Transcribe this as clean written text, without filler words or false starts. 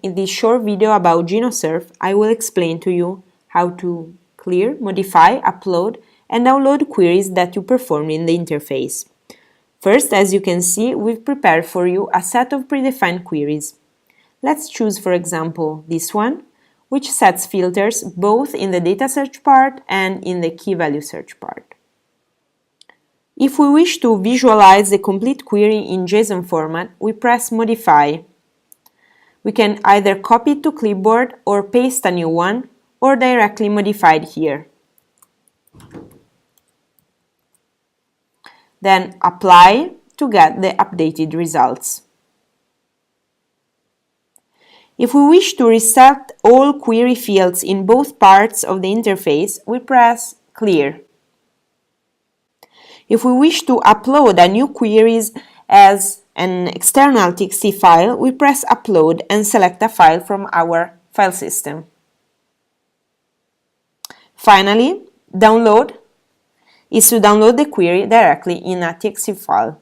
In this short video about GenoSurf, I will explain to you how to clear, modify, upload, and download queries that you perform in the interface. First, as you can see, we've prepared for you a set of predefined queries. Let's choose, for example, this one, which sets filters both in the data search part and in the key value search part. If we wish to visualize the complete query in JSON format, we press Modify. We can either copy it to clipboard or paste a new one, or directly modify it here. Then Apply to get the updated results. If we wish to reset all query fields in both parts of the interface, we press Clear. If we wish to upload a new queries as an external TXT file, we press Upload and select a file from our file system. Finally, Download is to download the query directly in a TXT file.